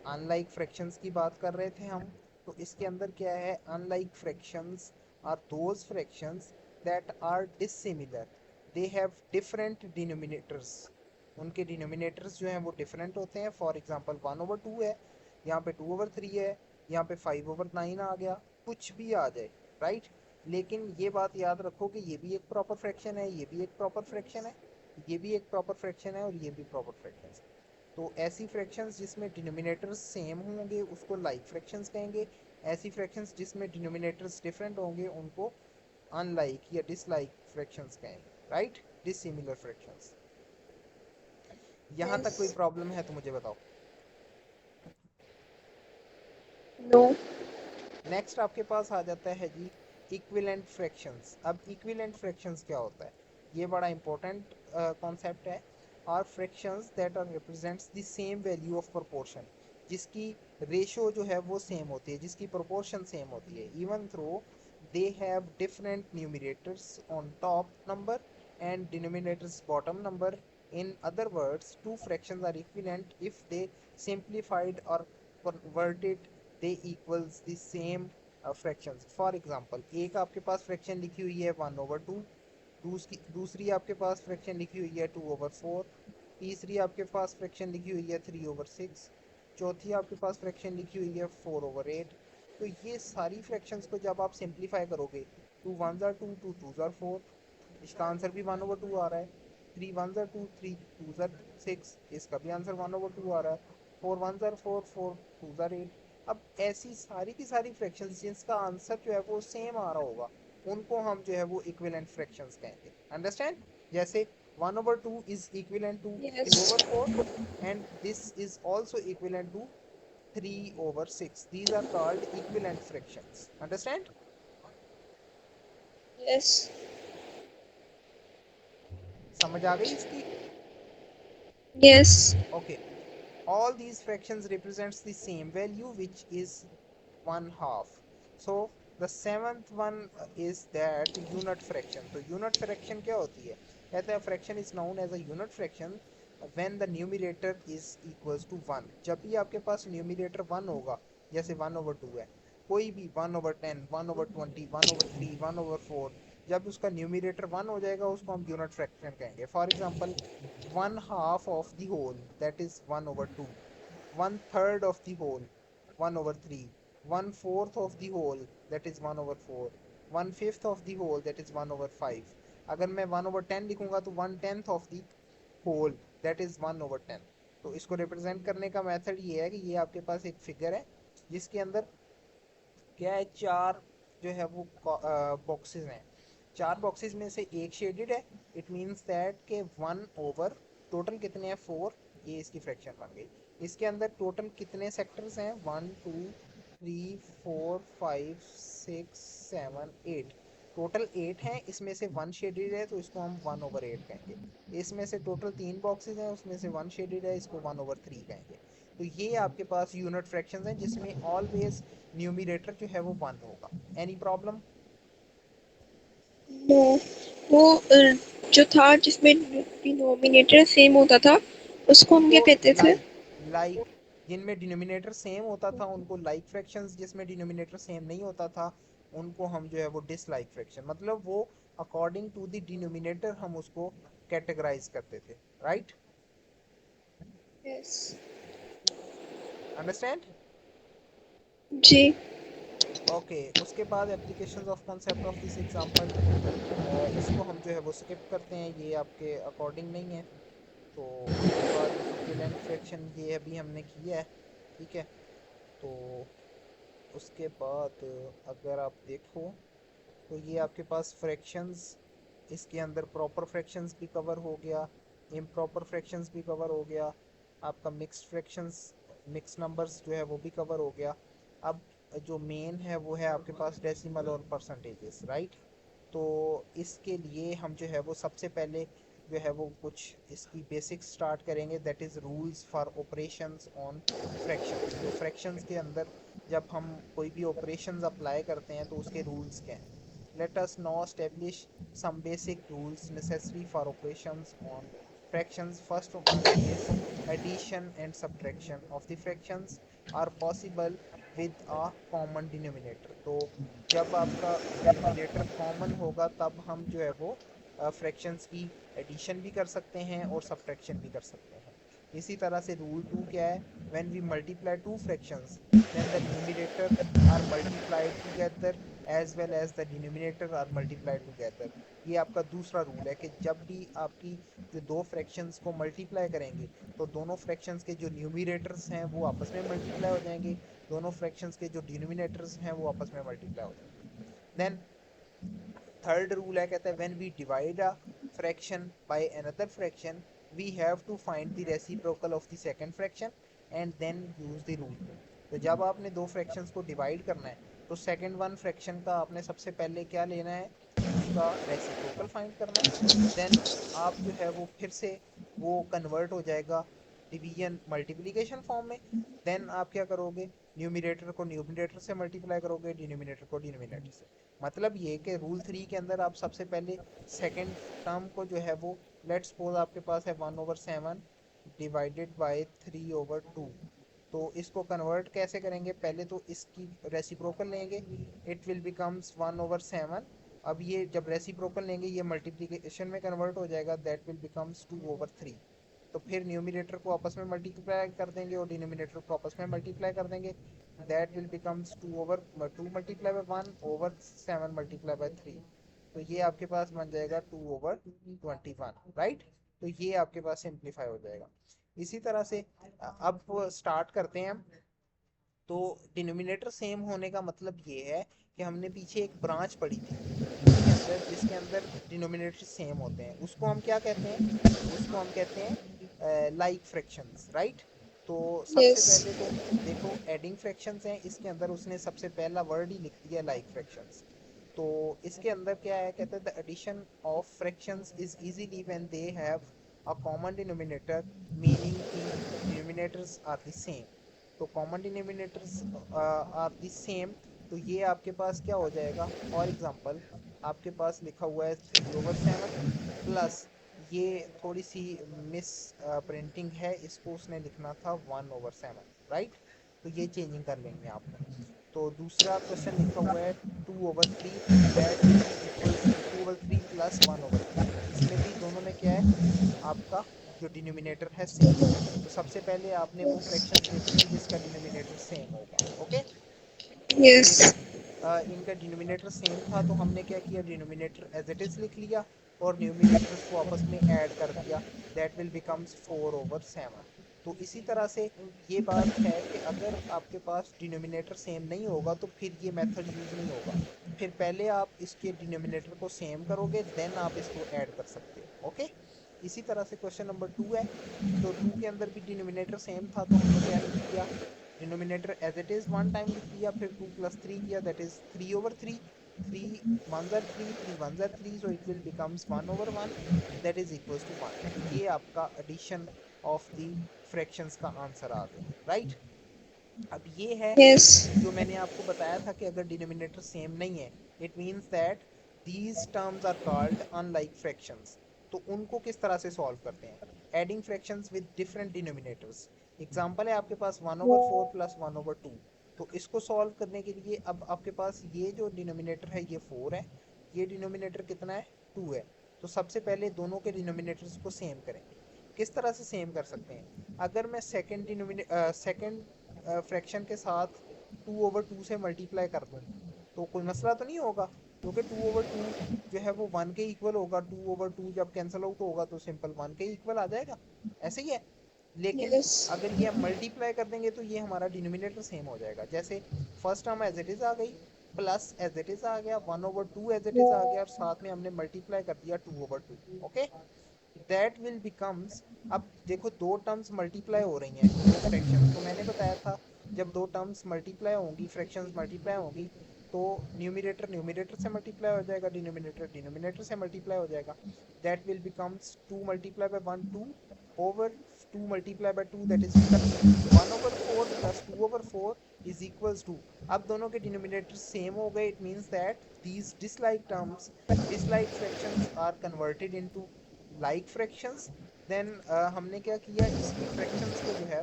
Unlike fractions की बात कर रहे थे हम। तो इसके अंदर क्या है, unlike fractions are those fractions that are dissimilar, they have different denominators. उनके डिनोमिनेटर्स जो हैं वो डिफरेंट होते हैं। फॉर एग्जांपल 1/2 है, यहाँ पे 2/3 है, यहाँ पे 5/9 आ गया, कुछ भी आ जाए, राइट। लेकिन ये बात याद रखो कि ये भी एक प्रॉपर फ्रैक्शन है, ये भी एक प्रॉपर फ्रैक्शन है, ये भी एक प्रॉपर फ्रैक्शन है और ये भी प्रॉपर फ्रैक्शन है। तो ऐसी फ्रैक्शंस जिसमें डिनोमिनेटर्स सेम होंगे उसको लाइक फ्रैक्शंस कहेंगे। ऐसी फ्रैक्शंस जिसमें डिनोमिनेटर्स डिफरेंट होंगे उनको अनलाइक या डिसलाइक फ्रैक्शंस कहेंगे, राइट, डिसिमिलर फ्रैक्शंस। यहाँ तक कोई यस। प्रॉब्लम है तो मुझे बताओ। नो। नेक्स्ट आपके पास आ जाता है जी इक्विवेलेंट फ्रैक्शंस। अब इक्विवेलेंट फ्रैक्शंस क्या होता है, ये बड़ा इंपॉर्टेंट कॉन्सेप्ट है। Are fractions that are represents the same value of proportion, जिसकी रेशो जो है वो सेम होती है, जिसकी प्रोपोर्शन सेम होती है, even though they have different numerators on top number and denominators bottom number. in other words, two fractions are equivalent if they simplified or converted they equals the same fractions. For example, एक आपके पास fraction लिखी हुई है 1/2, दूसरी आपके पास fraction लिखी हुई है 2/4, तीसरी आपके पास फ्रैक्शन लिखी हुई है 3/6, चौथी आपके पास फ्रैक्शन लिखी हुई है 4/8। तो ये सारी फ्रैक्शंस को जब आप सिंप्लीफाई करोगे, 2 1 2 2 2 4, इसका आंसर भी 1/2 आ रहा है। 3 1 2 3 2 6, इसका भी आंसर 1/2 आ रहा है। 4 1 4 4 2 8। अब ऐसी सारी की सारी फ्रैक्शंस जिसका आंसर जो है वो सेम आ रहा होगा उनको हम जो है वो इक्विवेलेंट फ्रैक्शंस कहेंगे। अंडरस्टैंड? जैसे 1/2 is equivalent to yes. 2/4 and this is also equivalent to 3/6। These are called equivalent fractions. Understand? Yes. समझ आ गई इसकी? Yes. Okay. All these fractions represents the same value which is 1/2. So the seventh one is that unit fraction. तो unit fraction क्या होती है? कहते हैं fraction is known as a unit fraction when the numerator is equals to 1। जब भी आपके पास numerator 1 होगा, जैसे 1/2 है, कोई भी 1/10, 1/20, 1/3, 1/4, जब उसका न्यूमिनेटर 1 हो जाएगा उसको हम यूनिट फ्रैक्शन कहेंगे। For example 1/2 of the whole, that is 1/2, 1/3 of the whole, 1/3, 1/4 of the whole, that is 1/4, 1/5 of the whole, that is 1/5। अगर मैं 1/10 लिखूंगा तो 1/10 of the whole, that is 1/10। तो इसको रिप्रेजेंट करने का मेथड ये है कि ये आपके पास एक फिगर है जिसके अंदर क्या है, चार जो है वो बॉक्सेस हैं। चार बॉक्सेस में से एक शेडेड है। इट मींस दैट के 1 ओवर टोटल कितने हैं, 4। ये इसकी फ्रैक्शन बन गई। इसके अंदर टोटल कितने सेक्टर्स हैं, 1 2 3 4 5 6 7 8। टोटल 8 हैं, इसमें से 1 शेडेड है तो इसको हम 1/8 कहेंगे। इसमें से टोटल 3 बॉक्सेस हैं, उसमें से 1 शेडेड है, इसको 1/3 कहेंगे। तो ये आपके पास यूनिट फ्रैक्शंस हैं जिसमें ऑलवेज न्यूमिनेटर जो है वो 1 होगा। Any problem? नो। वो जो था जिसमें डिनोमिनेटर सेम होता था उसको हम उसको क्या कहते थे? लाइक, लाइक जिनमें डिनोमिनेटर सेम होता था उनको लाइक फ्रैक्शंस, जिसमें डिनोमिनेटर सेम नहीं होता था उनको हम जो है वो डिसलाइक फ्रैक्शन, मतलब वो अकॉर्डिंग टू द डिनोमिनेटर हम उसको कैटेगराइज करते थे, राइट। यस। अंडरस्टैंड? जी। ओके। उसके बाद applications of concept of this example, इसको हम जो है वो स्किप करते हैं, ये आपके अकॉर्डिंग नहीं है। तो उसके बाद इक्विवेलेंट फ्रैक्शन ये अभी हमने किया है, ठीक है। तो उसके बाद अगर आप देखो तो ये आपके पास फ्रैक्शंस, इसके अंदर प्रॉपर फ्रैक्शंस भी कवर हो गया, इम्प्रॉपर फ्रैक्शंस भी कवर हो गया, आपका मिक्स्ड फ्रैक्शंस, मिक्स नंबर्स जो है वो भी कवर हो गया। अब जो मेन है वो है आपके पास डेसिमल और परसेंटेजेस, राइट। तो इसके लिए हम जो है वो सबसे पहले जो है वो कुछ इसकी बेसिक्स स्टार्ट करेंगे, that is rules for operations on fractions. तो फ्रैक्शंस के अंदर जब हम कोई भी ऑपरेशंस अप्लाई करते हैं तो उसके रूल्स क्या हैं। Let us now establish some basic rules necessary for operations on fractions. First one is addition and subtraction of the fractions are possible with a common denominator. तो जब आपका डिनोमिनेटर कॉमन होगा तब हम जो है वो फ्रैक्शंस की एडिशन भी कर सकते हैं और सब्ट्रैक्शन भी कर सकते हैं. इसी तरह से रूल टू क्या है, when we multiply two fractions then the numerator are multiplied together as well as the denominator are multiplied together. ये आपका दूसरा रूल है कि जब भी आपकी जो दो फ्रैक्शंस को मल्टीप्लाई करेंगे तो दोनों फ्रैक्शंस के जो न्यूमरेटर्स हैं वो आपस में मल्टीप्लाई हो जाएंगे, दोनों फ्रैक्शंस के जो डिनोमिनेटर्स हैं वो आपस में मल्टीप्लाई हो जाएंगे. देन थर्ड रूल है, कहता है when we divide a fraction by another fraction we have to find the reciprocal of the second fraction and then use the rule. तो जब आपने दो फ्रैक्शंस को डिवाइड करना है तो सेकंड वन फ्रैक्शन का आपने सबसे पहले क्या लेना है, उसका रेसिप्रोकल फाइंड करना है. देन आप जो है वो फिर से वो कन्वर्ट हो जाएगा डिवीजन मल्टीप्लिकेशन फॉर्म में. देन आप क्या करोगे, न्यूमरेटर को न्यूमरेटर से मल्टीप्लाई करोगे, डिनोमिनेटर को डिनोमिनेटर से. मतलब ये कि रूल थ्री के अंदर आप सबसे पहले सेकंड टर्म को जो है वो, लेट्स सपोज आपके पास है 1/7 डिवाइडेड बाय 3/2. तो इसको कन्वर्ट कैसे करेंगे, पहले तो इसकी रेसिप्रोकल लेंगे, इट विल बिकम्स 1/7. अब ये जब रेसिप्रोकल लेंगे ये मल्टीप्लिकेशन में कन्वर्ट हो जाएगा, दैट विल बिकम्स 2/3. तो फिर न्यूमिनेटर को आपस में मल्टीप्लाई कर देंगे और डिनोमिनेटर को आपस में मल्टीप्लाई कर देंगे, that will becomes 2 multiply bye 1/7 multiply by 3. तो ये आपके पास बन जाएगा 2/21, राइट. तो ये आपके पास सिंप्लीफाई हो जाएगा. इसी तरह से अब स्टार्ट करते हैं हम. तो डिनोमिनेटर सेम होने का मतलब ये है कि हमने पीछे एक ब्रांच पढ़ी थी जिसके अंदर डिनोमिनेटर सेम होते हैं, उसको हम क्या कहते हैं, उसको हम कहते हैं लाइक फ्रैक्शंस, राइट. तो सबसे Yes. पहले तो देखो एडिंग फ्रैक्शंस हैं, इसके अंदर उसने सबसे पहला वर्ड ही लिख दिया लाइक फ्रैक्शंस. तो इसके अंदर क्या है, कहते हैं the addition of fractions is easily when they have a common denominator meaning की डिनोमिनेटर्स आर द सेम. तो common denominators are the same. तो ये आपके पास क्या हो जाएगा, फॉर एग्जांपल आपके पास लिखा हुआ है 3/7 प्लस ये थोड़ी सी मिस प्रिंटिंग है, इसको उसने लिखना था 1/7, राइट. तो ये चेंजिंग कर लेंगे आपने. तो दूसरा क्वेश्चन लिखा हुआ है 2/3 that will be equals to 2/3 plus 1/3. इसमें भी दोनों में क्या है, आपका जो डिनोमिनेटर है सेम है. तो सबसे पहले आपने वो फ्रैक्शंस लिखनी है जिसका डिनोमिनेटर सेम होगा, ओके. तो देखो Yes. इनका डिनोमिनेटर सेम था तो हमने क्या किया, डिनोमिनेटर एज इट इज लिख लिया और न्यूमिनेटर्स को आपस में ऐड कर दिया, दैट विल बिकम्स 4/7. तो इसी तरह से ये बात है कि अगर आपके पास डिनोमिनेटर सेम नहीं होगा तो फिर ये मेथड यूज नहीं होगा. फिर पहले आप इसके डिनोमिनेटर को सेम करोगे देन आप इसको ऐड कर सकते हो, ओके. इसी तरह से क्वेश्चन नंबर 2 है. तो 2 के अंदर भी डिनोमिनेटर सेम था तो हमने क्या लिख दिया, denominator as it is one time लिख दिया, फिर 2 + 3 किया, that is 3/3. 3 1s are 3, 3 1s are 3, so it will becomes 1/1, that is equals to 1. तो ये आपका addition of the fractions का आंसर आ गया, राइट. अब ये है Yes. जो मैंने आपको बताया था कि अगर डिनोमिनेटर सेम नहीं है it means that these terms are called unlike fractions. तो उनको किस तरह से सॉल्व करते हैं, adding fractions with different denominators. Example है आपके पास 1/4 प्लस 1/2. तो इसको सॉल्व करने के लिए अब आपके पास ये जो डिनोमिनेटर है ये 4 है, ये डिनोमिनेटर कितना है 2 है. तो सबसे पहले दोनों के डिनोमिनेटर्स को सेम करेंगे. किस तरह से सेम कर सकते हैं, अगर मैं सेकंड फ्रैक्शन के साथ 2/2 से मल्टीप्लाई कर दूं तो कोई मसला तो नहीं होगा, क्योंकि 2/2 जो है वो 1 के इक्वल होगा. 2/2 जब कैंसिल आउट होगा तो सिंपल 1 के इक्वल आ जाएगा, ऐसे ही है. लेकिन Yes. अगर ये हम मल्टीप्लाई कर देंगे तो ये हमारा डिनोमिनेटर सेम हो जाएगा. जैसे first term as it is आ गई, प्लस एज इट इज आ गया, 1/2 एज इट इज आ गया और साथ में हमने मल्टीप्लाई कर दिया 2/2, ओके. दैट विल बिकम्स, अब देखो दो टर्म्स मल्टीप्लाई हो रही हैं, दो फ्रैक्शंस, तो मैंने बताया था जब दो टर्म्स मल्टीप्लाई होंगी, फ्रैक्शंस मल्टीप्लाई होंगी, तो न्यूमरेटर न्यूमरेटर से मल्टीप्लाई हो जाएगा, डिनोमिनेटर डिनोमिनेटर से मल्टीप्लाई हो जाएगा. That will becomes 2 multiply by 1 2 over 2 multiply by 2 that is 3. 1/4 plus 2/4 is equals to, अब दोनों के डिनोमिनेटर सेम हो गए, it means that these dislike terms, dislike fractions are converted into like fractions. Then हमने क्या किया, इसकी फ्रैक्शंस को जो है